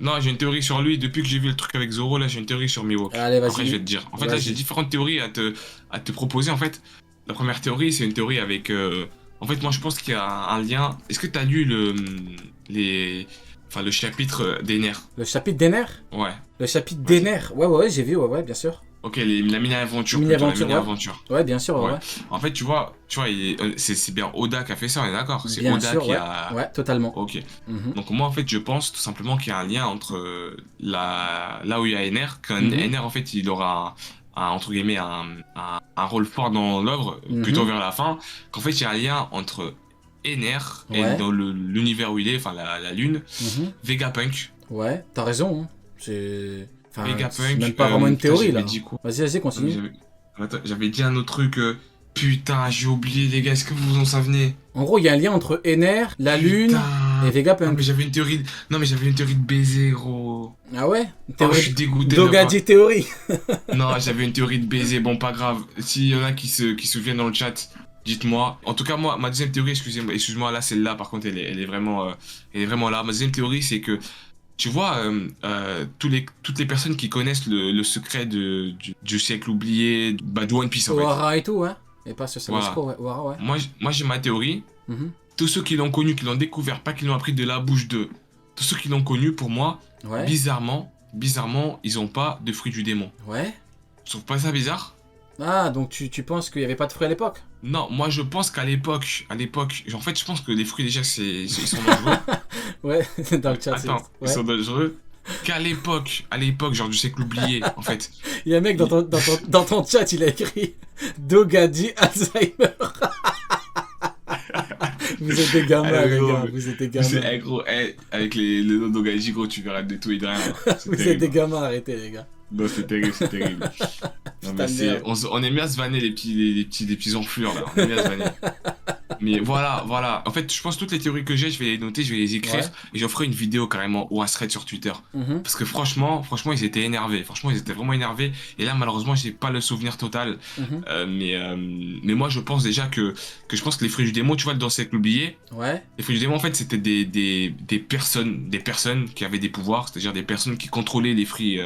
Non, j'ai une théorie sur lui. Depuis que j'ai vu le truc avec Zoro, là, j'ai une théorie sur Mihawk. Allez, Après, je vais vas-y. te dire. En fait, là, j'ai Vas-y. différentes théories à te proposer. En fait, la première théorie, c'est une théorie avec. En fait, moi, je pense qu'il y a un lien. Est-ce que t'as lu les, enfin, le chapitre des nerfs? Le chapitre des nerfs. Ouais. Le chapitre des Vas-y. nerfs. Ouais, j'ai vu, ouais, bien sûr. Ok, la mini-aventure plutôt, la Mini-aventure, ouais. mini-aventure. Ouais, bien sûr, Ouais. ouais. En fait, tu vois, c'est bien Oda qui a fait ça, on est d'accord? C'est Bien Oda sûr, qui ouais. a. Ouais, totalement. Ok. Mhm. Donc moi, en fait, je pense tout simplement qu'il y a un lien entre là où il y a Ener, qu'un Mhm. Ener, en fait, il aura entre guillemets, un rôle fort dans l'œuvre, plutôt Mhm. vers la fin, qu'en fait, il y a un lien entre Ener et Ouais. dans l'univers où il est, enfin, la Lune, Mhm. Vegapunk. Ouais, t'as raison, hein. C'est... Enfin, c'est même Vegapunk, pas vraiment une putain, théorie, j'avais là. dit quoi? Vas-y, Non, mais continue. attends, j'avais dit un autre truc, putain, j'ai oublié, les gars, est-ce que vous vous en souvenez? En gros, il y a un lien entre Ener, la Lune et Putain! Ah, mais Vegapunk. j'avais une théorie. Non, mais j'avais une théorie de baiser, gros. Ah ouais? Oh, je Théorie suis dégoûté de ne pas. Dogaji théorie. Non, j'avais une théorie de baiser. Bon, pas grave. S'il y en a qui se souviennent dans le chat, dites-moi. En tout cas, moi, ma deuxième théorie, excuse-moi, là, celle-là, par contre, elle est vraiment là. Ma deuxième théorie, c'est que, tu vois, toutes les personnes qui connaissent le secret du siècle oublié, bah, du One Piece, en fait. Ohara et tout, ouais. Et pas sur Voilà. Samasco, ouais. Ohara, ouais. Moi, j'ai ma théorie. Mhm. Tous ceux qui l'ont connu, qui l'ont découvert, pas qui l'ont appris de la bouche d'eux, tous ceux qui l'ont connu, pour moi, Ouais. bizarrement, ils ont pas de fruits du démon. Ouais. Tu trouves pas ça bizarre? Ah, donc tu penses qu'il n'y avait pas de fruits à l'époque? Non, moi je pense qu'à l'époque, en fait, je pense que les fruits déjà, ils sont dangereux. Ouais, dans le chat, c'est... Attends, ils Ouais. sont dangereux. À l'époque, genre du siècle oublié, en fait. Il y a un mec dans ton chat, il a écrit Dogaji Alzheimer. Vous êtes des gamins, Ah, les gros, gars. mais- Vous êtes des c'est, gamins. gros, avec le nom d'Ogaji, gros, tu verras de tout et de rien. C'est Vous êtes terrible. des gamins, arrêtez, les gars. Non, c'est terrible, c'est terrible. Non, Putain mais de merde. on aime bien se vanner les petits enflures là. On aime bien se vanner. Mais voilà. En fait, je pense que toutes les théories que j'ai, je vais les noter, je vais les écrire Ouais. et j'en ferai une vidéo carrément ou un thread sur Twitter. Mhm. Parce que franchement, ils étaient énervés. Franchement, ils étaient vraiment énervés. Et là, malheureusement, j'ai pas le souvenir total. Mhm. Mais moi, je pense déjà que je pense que les fruits du démon, tu vois, dans le siècle oublié, Ouais. les fruits du démon, en fait, c'était des personnes qui avaient des pouvoirs, c'est-à-dire des personnes qui contrôlaient les fruits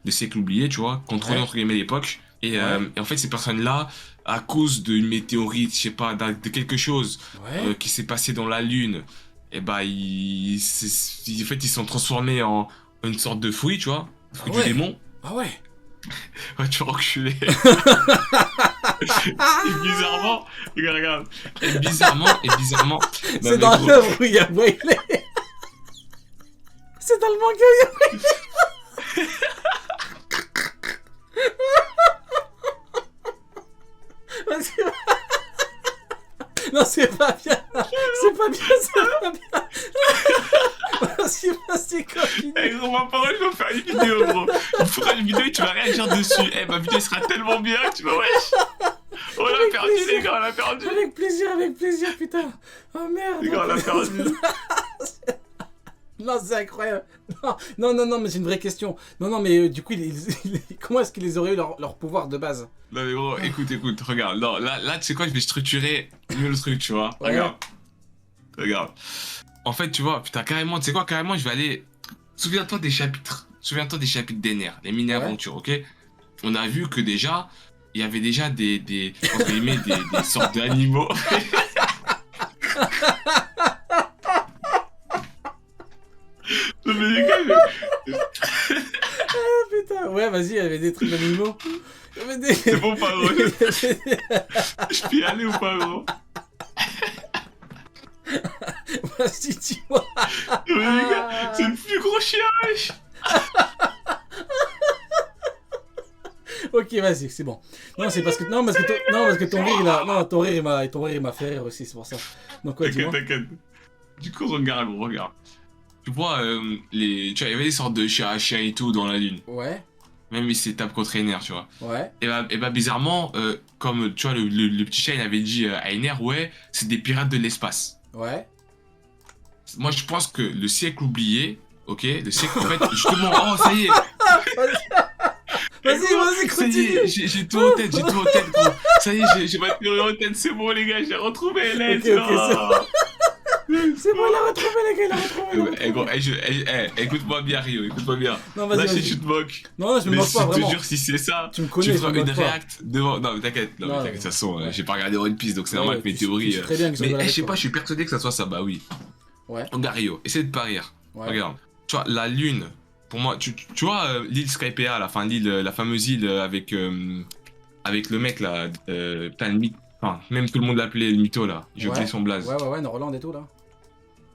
des siècles oubliés, tu vois, contrôlaient Ouais. entre guillemets l'époque. Ouais. Et en fait, ces personnes-là, à cause d'une météorite, je sais pas, de quelque chose Ouais. qui s'est passé dans la Lune, et bah, en fait, ils sont transformés en une sorte de fruit, tu vois, fruit Ah ouais. du démon. Ah ouais. Ouais, tu vas enculer. Et bizarrement, regarde. Et bizarrement. Non, C'est mais dans gros, l'œuvre où il y a Whaley. C'est dans le manga. Vas-y. Non, c'est pas bien. C'est pas bien. Vas-y, continue. Eh gros, ma parole, je vais faire une vidéo, gros. Il faudra une vidéo et tu vas réagir dessus. Eh, ma vidéo sera tellement bien que tu vas, wesh. On l'a Avec perdu, plaisir. les gars, on l'a perdu. Avec plaisir, putain. Oh merde. Les gars, on l'a perdu. Non, c'est incroyable. Non, mais c'est une vraie question. Non, mais du coup, comment est-ce qu'ils auraient eu leur pouvoir de base? Non, mais gros, écoute, regarde. Non, là, tu sais quoi, je vais structurer mieux le truc, tu vois. Ouais. Regarde. En fait, tu vois, putain, carrément, tu sais quoi, carrément, je vais aller. Souviens-toi des chapitres. Souviens-toi des chapitres d'Ener, les mini-aventures, ok? On a vu que déjà, il y avait déjà entre guillemets, des sortes d'animaux. Non, mais les gars, Ah putain. Ouais, vas-y, il y avait des trucs d'animaux. Il y avait des... c'est bon, pas gros. Je peux y aller ou pas, gros? Vas-y, dis-moi. Non, mais les gars, c'est le plus gros chien, wesh. Ok, vas-y, c'est bon. Non, c'est parce que ton rire, ton rire, il m'a fait rire aussi, c'est pour ça. Donc quoi, dis-moi. T'inquiète. Du coup, regarde, gros, regarde. Tu vois, tu vois, il y avait des sortes de chiens à chiens et tout dans la lune. Ouais, Même ils s'étapent contre Ener, tu vois. ouais, Et bah bizarrement, comme tu vois, le petit chat, il avait dit à Ener, ouais, c'est des pirates de l'espace. ouais. Moi, je pense que le siècle oublié, ok, le siècle, en fait, justement, oh, ça y est, Vas-y, ça y continue. est, j'ai tout en tête, gros. Ça y est, j'ai ma théorie en tête, c'est bon, les gars, j'ai retrouvé Hélène. Ok, c'est oh. C'est bon, il a retrouvé, les gars, il a retrouvé. Il a Eh, gros, retrouvé. écoute-moi bien, Rio, écoute-moi bien. Non, Là, vas-y, si vas-y. tu te moques, Non, je me mais moque si pas, je te vraiment. jure, si c'est ça, Tu me connais, tu je feras me une moque pas. réact devant. Non, mais t'inquiète, non, mais Non, t'inquiète, de toute façon, ouais. j'ai pas regardé One Piece, donc c'est normal Ouais, que mes tu théories. sais très bien que je Mais rigole je avec sais toi. pas, je suis persuadé que ça soit ça, bah oui. Ouais, Regarde, Rio, essaie de pas rire. ouais. Regarde, tu vois, la lune, pour moi, tu vois l'île Skypea, la fameuse île avec le mec là, putain, le mythe. Enfin, même tout le monde l'appelait le mytho là, j'ai oublié Ouais. son blaze. Ouais, Norland et tout, là.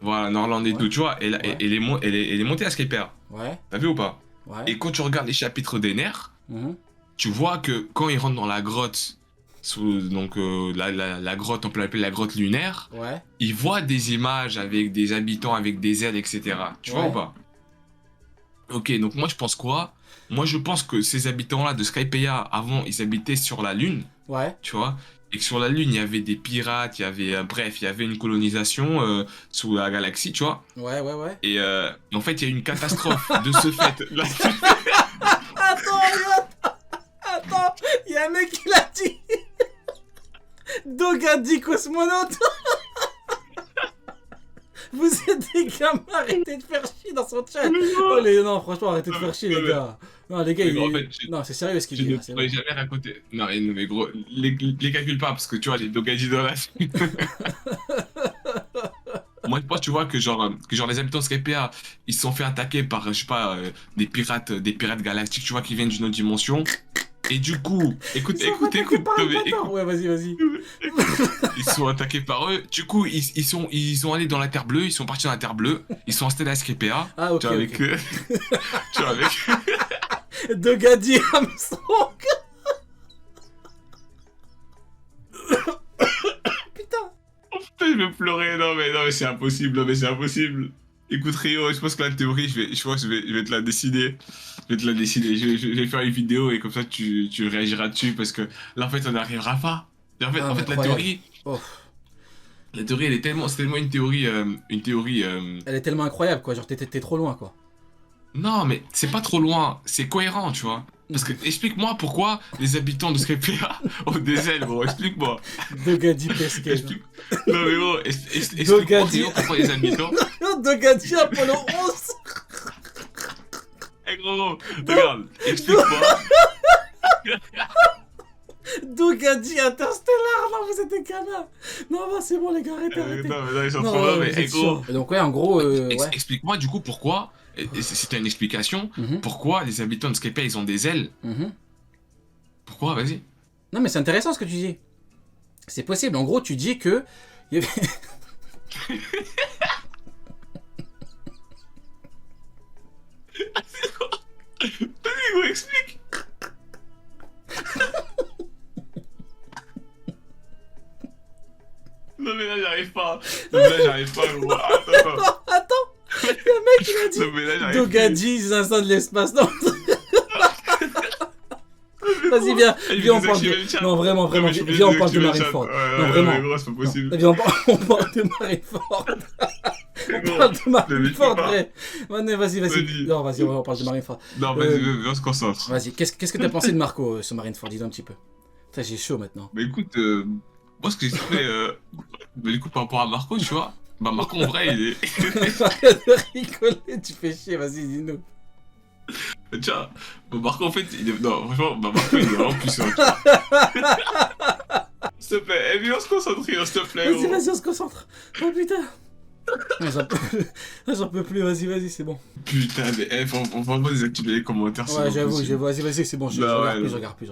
Voilà, Norland et Ouais. tout, tu vois, Ouais. elle est montée à Skypea. Ouais, T'as vu ou pas? ouais. Et quand tu regardes les chapitres des nerfs, Mhm. tu vois que quand ils rentrent dans la grotte, donc la grotte, on peut l'appeler la grotte lunaire, Ouais, ils voient des images avec des habitants, avec des ailes, etc. Tu vois Ouais. ou pas? Ok, donc moi je pense quoi? Moi je pense que ces habitants-là de Skypea, avant, ils habitaient sur la Lune, ouais. tu vois? Et que sur la Lune, il y avait des pirates, il y avait, bref, il y avait une colonisation sous la galaxie, tu vois? Ouais. Et en fait, il y a eu une catastrophe de ce fait. Attends, attends, il y a un mec qui l'a dit. Dogadi cosmonaute. Vous êtes des gamins, arrêtez de faire chier dans son chat. Oh les non, franchement, arrêtez de faire chier les gars. Non les gars, Mais en fait, non c'est sérieux ce qu'il je dit ne là, c'est pourrais bon. jamais raconter. Non, mais gros, les calcule pas parce que tu vois, les Dogadi dans la. Moi, je pense, tu vois, que genre les habitants de Skypea, ils se sont fait attaquer par, je sais pas, des pirates galactiques, tu vois, qui viennent d'une autre dimension. Et du coup, écoute, Ils sont écoute, attaqués écoute, par un non, mais bâtard. écoute, Ouais, vas-y. ils se sont attaqués par eux. Du coup, ils sont allés dans la Terre Bleue, ils sont partis dans la Terre Bleue, ils sont installés à Skypea. Ah ok, Tu vois, avec, ok. tu vois, avec. Dogadi Armstrong. Putain. Putain, je vais pleurer, non, mais c'est impossible, non, mais c'est impossible. Écoute, Rio, je pense que la théorie, je vais te la décider. Je vais te la décider. Je vais faire une vidéo et comme ça, tu réagiras dessus parce que là, en fait, on n'arrivera pas. Et en fait, Ah, en mais fait incroyable. Oh. la théorie, c'est tellement une théorie. Elle est tellement incroyable quoi, genre t'es trop loin quoi. Non, mais c'est pas trop loin, c'est cohérent, tu vois. Parce que, explique-moi pourquoi les habitants de Skypea ont des ailes, gros, explique-moi. Dogadi Pesquet. Explique... Non, mais gros, explique-moi, Dogadi. Rio, pourquoi les habitants. Dogadi Apollo 11. Eh gros, regarde, explique-moi. Dogadi Interstellar. Non, vous êtes des gamins. Non, c'est bon les gars, arrêtez. Non, mais non, ils sont Non, trop loin, vous mais êtes eh, gros. chiants. Et donc ouais, en gros, ouais. Explique-moi du coup pourquoi, et c'était une explication, Mhm, pourquoi les habitants de Skypea ils ont des ailes. mhm. Pourquoi, vas-y. Non mais c'est intéressant ce que tu dis. C'est possible. En gros, tu dis que il y avait... Vas-y, gros, explique. Non, mais là, j'arrive pas. Non, mais là, j'arrive pas, gros. Attends, le mec il a dit Non, mais là, j'arrive Dogadi, les instants de l'espace. Non. Vas-y, viens, on parle de... Non, vraiment, viens, on parle de Marineford. Non, vraiment. Mais gros, c'est pas possible. Viens, on parle de Marineford. On parle de Marineford, vrai. Vas-y. Vas-y. Non, vas-y, on parle de Marineford. Non, vas-y, on se concentre. Vas-y, qu'est-ce que t'as pensé de Marco, ce Marineford? Dis-nous un petit peu. Putain, j'ai chaud maintenant. Mais écoute, moi, ce que j'ai fait, bah, du coup, par rapport à Marco, tu vois, bah, Marco, en vrai, il est. Arrête de rigoler, tu fais chier, vas-y, dis-nous. Tiens, bah, Marco, en fait, il est. Non, franchement, bah, Marco, il est vraiment puissant. S'il te plaît, viens, on se concentre, s'il te plaît. gros. Vas-y, on se concentre. Oh putain. J'en peux plus, vas-y, c'est bon. Putain, mais faut vraiment désactiver les commentaires. Ouais, j'avoue, vas-y, c'est bon, je Bah, regarde ouais, plus, non. je regarde plus.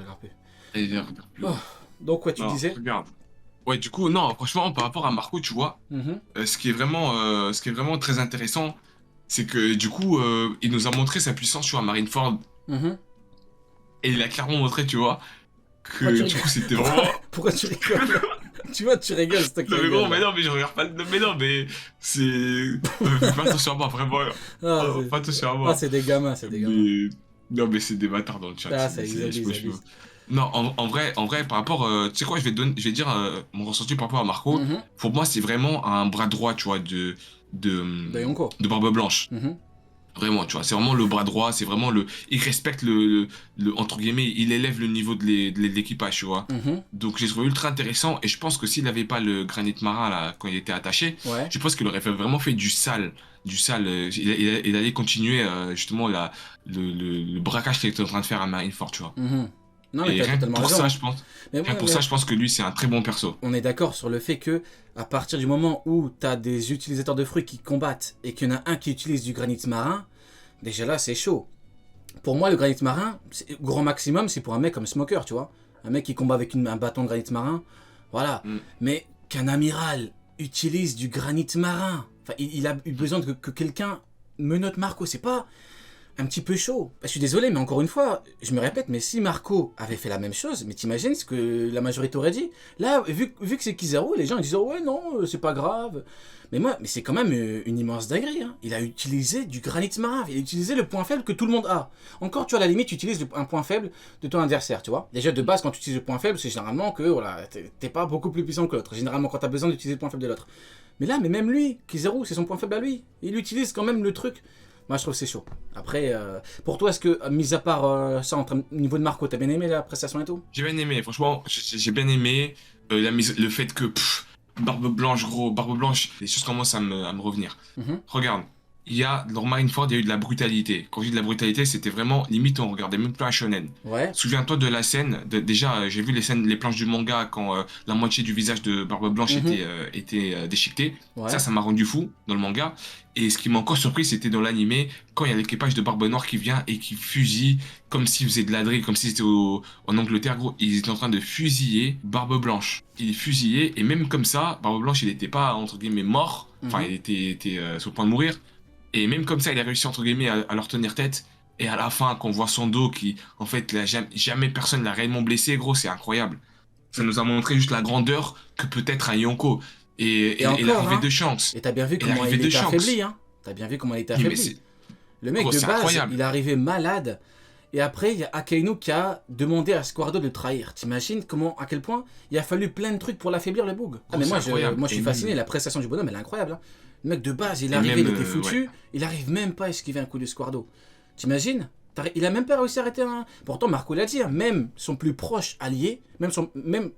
Allez, viens, regarde plus. Oh. Donc, ouais, tu Non, disais regarde. Ouais, du coup, non, franchement, par rapport à Marco, tu vois, Mhm. ce qui est vraiment très intéressant, c'est que du coup, il nous a montré sa puissance sur Marineford. Mhm. Et il a clairement montré, tu vois, que Pourquoi tu du coup, rigoles c'était vraiment. Pourquoi tu rigoles? Tu vois, tu rigoles, c'est toi qui Non, mais rigoles, gros, mais là. non, mais je regarde pas. Mais non, mais c'est. Fais attention à moi, vraiment. Ah, Fais attention à moi. c'est des gamins, Mais... Non, mais c'est des bâtards dans le chat. Ah, ça je exagère, sais pas, je sais exagère. pas. Non, en vrai, par rapport. Tu sais quoi, je vais dire mon ressenti par rapport à Marco. Mhm. Pour moi, c'est vraiment un bras droit, tu vois, de De Yonko. Barbe Blanche. Mhm. Vraiment, tu vois, c'est vraiment le bras droit, c'est vraiment le. Il respecte entre guillemets, il élève le niveau de l'équipage, tu vois. Mhm. Donc j'ai trouvé ultra intéressant et je pense que s'il n'avait pas le granit marin là, quand il était attaché, Ouais. je pense qu'il aurait vraiment fait du sale. Du sale. Il allait continuer justement le braquage qu'il était en train de faire à Marineford, tu vois. Mhm. Non, mais Et t'as rien que totalement pour raison, ça, hein. je pense. Mais, Rien que pour mais ça, je pense que lui, c'est un très bon perso. on est d'accord sur le fait que, à partir du moment où t'as des utilisateurs de fruits qui combattent et qu'il y en a un qui utilise du granit marin, déjà là, c'est chaud. Pour moi, le granit marin, grand maximum, c'est pour un mec comme Smoker, tu vois. Un mec qui combat avec un bâton de granit marin, voilà. Mm. Mais qu'un amiral utilise du granit marin, enfin, il a eu besoin que quelqu'un menotte Marco, c'est pas un petit peu chaud. Je suis désolé, mais encore une fois, je me répète, mais si Marco avait fait la même chose, mais t'imagines ce que la majorité aurait dit? Là, vu que c'est Kizaru, les gens ils disent oh, ouais, non, c'est pas grave. Mais c'est quand même une immense dinguerie, hein. Il a utilisé du granit marin, il a utilisé le point faible que tout le monde a. Encore, tu vois, à la limite, tu utilises un point faible de ton adversaire, tu vois. Déjà, de base, quand tu utilises le point faible, c'est généralement que voilà, t'es pas beaucoup plus puissant que l'autre. Généralement, quand t'as besoin d'utiliser le point faible de l'autre. Mais là, mais même lui, Kizaru, c'est son point faible à lui. Il utilise quand même le truc. Moi, je trouve que c'est chaud. Après, pour toi, est-ce que, mis à part ça, au niveau de Marco, t'as bien aimé la prestation et tout? J'ai bien aimé, franchement, j'ai bien aimé le fait que Barbe Blanche, gros, Barbe Blanche, les choses commencent à me revenir. Mhm. Regarde, dans Marineford, il y a eu de la brutalité. Quand je dis de la brutalité, c'était vraiment limite, on regardait même plus un shonen. Ouais. Souviens-toi de la scène, déjà, j'ai vu les planches du manga quand la moitié du visage de Barbe Blanche Mhm. était déchiqueté. Ouais. Ça m'a rendu fou dans le manga. Et ce qui m'a encore surpris, c'était dans l'animé, quand il y a l'équipage de Barbe Noire qui vient et qui fusille, comme s'ils faisaient de la drill, comme si c'était en Angleterre, gros. Ils étaient en train de fusiller Barbe Blanche. Il fusillait, et même comme ça, Barbe Blanche, il n'était pas, entre guillemets, mort. Enfin, il était sur le point de mourir. Et même comme ça, il a réussi, entre guillemets, à leur tenir tête. Et à la fin, qu'on voit son dos qui, en fait, jamais personne l'a réellement blessé, gros, c'est incroyable. Ça nous a montré juste la grandeur que peut être un Yonko. Et encore, l'arrivée hein. de Shanks. Et t'as bien vu Et comment l'arrivée il de était Shanks. affaibli, hein. T'as bien vu comment il était Oui, mais affaibli. Le mec, gros, de c'est base, incroyable. il est arrivé malade. Et après, il y a Akainu qui a demandé à Squardo de le trahir. T'imagines à quel point il a fallu plein de trucs pour l'affaiblir, le bug. Ah, mais c'est moi, incroyable. moi, je suis Et fasciné. même- La prestation du bonhomme, elle est incroyable, hein. Le mec, de base, il est Et arrivé, même, il était foutu. ouais. Il arrive même pas à esquiver un coup de Squardo. T'imagines? Il a même pas réussi à arrêter un. Pourtant, Marco l'a dit, hein, même son plus proche allié, même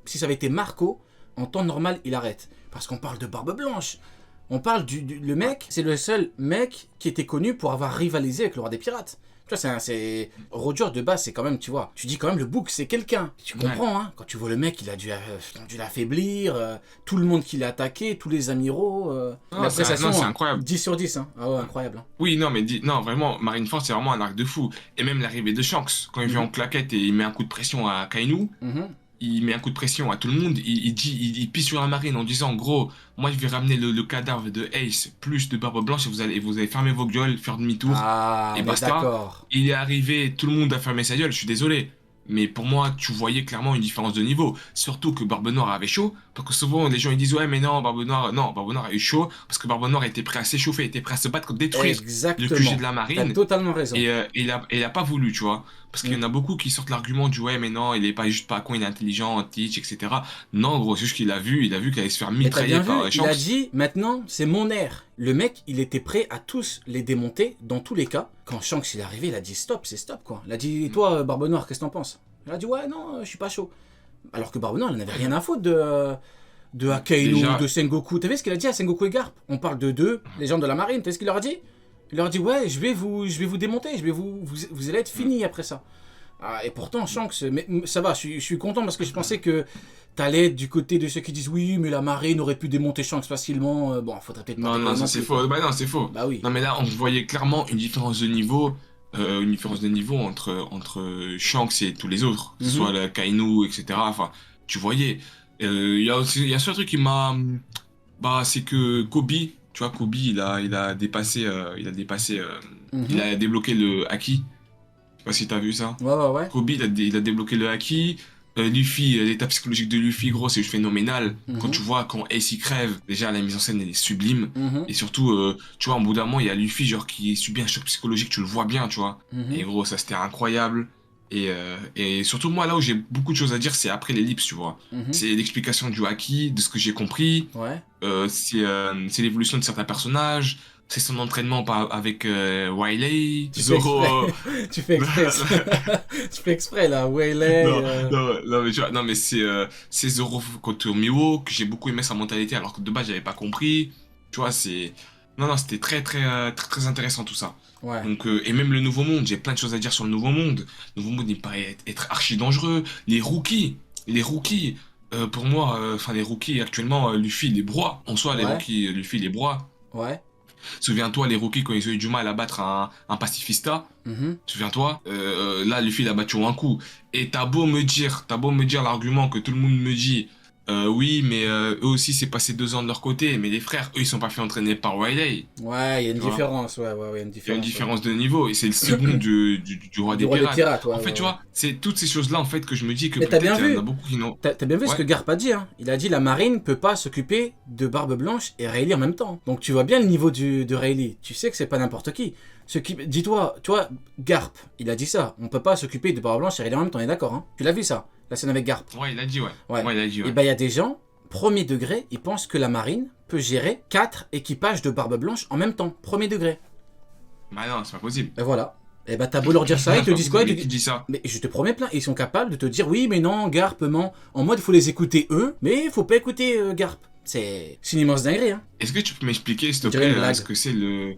si ça avait été Marco, en temps normal, il arrête. Parce qu'on parle de Barbe Blanche. On parle le mec, c'est le seul mec qui était connu pour avoir rivalisé avec le roi des pirates. Tu vois, c'est Roger de base, c'est quand même, tu vois, tu dis quand même le bouc, c'est quelqu'un. Tu comprends, hein, quand tu vois le mec, il a dû l'affaiblir, tout le monde qui l'a attaqué, tous les amiraux. Non, La c'est prestation, c'est incroyable. 10 sur 10, hein. Ah ouais, incroyable. Hein. Oui, non, mais non, vraiment, Marineford, c'est vraiment un arc de fou. Et même l'arrivée de Shanks, quand il vient en claquette et il met un coup de pression à Kainu, Mhm. il met un coup de pression à tout le monde, il pisse sur la marine en disant, gros, moi je vais ramener le cadavre de Ace plus de Barbe Blanche et vous allez fermer vos gueules, faire demi-tour. Ah, Et mais basta. d'accord. Il est arrivé, tout le monde a fermé sa gueule, je suis désolé. Mais pour moi, tu voyais clairement une différence de niveau. Surtout que Barbe Noire avait chaud. Parce que souvent, les gens ils disent, ouais, mais non, Barbe Noire a eu chaud. Parce que Barbe Noire était prêt à s'échauffer, était prêt à se battre contre détruire le Exactement. QG de la T'as marine. totalement raison. Et il a pas voulu, tu vois. Parce qu'il y en a beaucoup qui sortent l'argument du ouais, mais non, il est pas juste pas con, il est intelligent, teach, etc. Non, gros, c'est juste qu'il a vu qu'il allait se faire Mais t'as bien mitrailler vu, par il a Shanks. dit, maintenant, c'est mon air. Le mec, il était prêt à tous les démonter, dans tous les cas. Quand Shanks il est arrivé, il a dit stop, c'est stop, quoi. Il a dit, toi, Barbe Noire, qu'est-ce que t'en penses? Il a dit, ouais, non, je suis pas chaud. Alors que Barbe Noire, il n'avait rien à foutre de Akainu, Déjà- de Sengoku. T'as vu ce qu'il a dit à Sengoku et Garp? On parle de deux, les gens de la marine. T'as vu ce qu'il leur a dit? Il leur a dit, ouais, je vais vous démonter, vous allez être finis après ça. Ah, et pourtant, Shanks, mais ça va, je suis content parce que je pensais que t'allais être du côté de ceux qui disent oui, mais la marine aurait pu démonter Shanks facilement. Bon, faudrait peut-être pas Non, déconner non, ça non c'est plus, faux. quoi. Bah non, c'est faux. Bah oui. Non, mais là, on voyait clairement une différence de niveau. Entre Shanks et tous les autres, que ce Mhm. soit la Kainu, etc. Enfin, tu voyais. Il y a un seul truc qui m'a. Bah, c'est que Kobe, tu vois, Kobe, il a dépassé. Mhm. Il a débloqué le Haki. Je sais pas si t'as vu ça. Ouais. Kobe, il a débloqué le Haki. Luffy, l'état psychologique de Luffy, gros, c'est phénoménal. Mhm. Quand tu vois, quand Ace il crève, déjà la mise en scène elle est sublime. Mhm. Et surtout, tu vois, en bout d'un moment, il y a Luffy, genre, qui subit un choc psychologique, tu le vois bien, tu vois. Mhm. Et gros, ça c'était incroyable. Et surtout, moi, là où j'ai beaucoup de choses à dire, c'est après l'ellipse, tu vois. Mhm. C'est l'explication du haki, de ce que j'ai compris. Ouais. C'est l'évolution de certains personnages. C'est son entraînement avec Wiley, Tu fais exprès. Zoro. Tu fais exprès. Tu fais exprès, là. Waylay. Non, non, non, mais tu vois, non, mais c'est Zoro contre Miwo, que j'ai beaucoup aimé sa mentalité, alors que de base, j'avais pas compris. Tu vois, c'est. Non, non, c'était très intéressant tout ça. Ouais. Donc, et même le Nouveau Monde, j'ai plein de choses à dire sur le Nouveau Monde. Le Nouveau Monde, il me paraît être archi dangereux. Les rookies, pour moi, enfin, les rookies, actuellement, Luffy, il est broie. En soi, les Ouais. rookies, Luffy, il est broie. Ouais. Souviens-toi, les rookies, quand ils ont eu du mal à battre un pacifista, Mhm. souviens-toi, là, Luffy, il a battu un coup. Et t'as beau me dire l'argument que tout le monde me dit, oui, mais eux aussi, c'est passé 2 ans de leur côté, mais les frères, eux, ils sont pas fait entraîner par Wiley. Ouais, il y a une Tu vois. différence. Ouais, ouais, ouais, il y a une Il y a une différence. Ouais. différence de niveau, et c'est le second du roi Du des roi des pirates. pirates, ouais, En fait, ouais, tu ouais. vois, c'est toutes ces choses-là, en fait, que je me dis que Mais t'as bien peut-être il y en a vu. beaucoup qui n'ont. T'as bien vu ce Ouais. que Garp a dit, hein. Il a dit la marine peut pas s'occuper de Barbe Blanche et Rayleigh en même temps. Donc tu vois bien le niveau de Rayleigh. Tu sais que c'est pas n'importe qui. Dis-toi, tu vois, Garp, il a dit ça. On peut pas s'occuper de Barbe Blanche et Rayleigh en même temps, on est d'accord, hein. Tu l'as vu ça, la scène avec Garp. Ouais, il a dit, ouais. Ouais. Ouais, il a dit, Et ouais. ben il y a des gens, premier degré, ils pensent que la marine peut gérer 4 équipages de Barbe Blanche en même temps, premier degré. Bah non, c'est pas possible. Et voilà. Et ben t'as beau leur dire ça, ils te disent quoi? Ils Mais te qui dit ça? Mais je te promets plein, ils sont capables de te dire oui, mais non, Garp ment. En mode, il faut les écouter eux, mais il faut pas écouter Garp. C'est une immense dinguerie, hein. Est-ce que tu peux m'expliquer, s'il te On dirait une plaît, blague. ce que c'est le.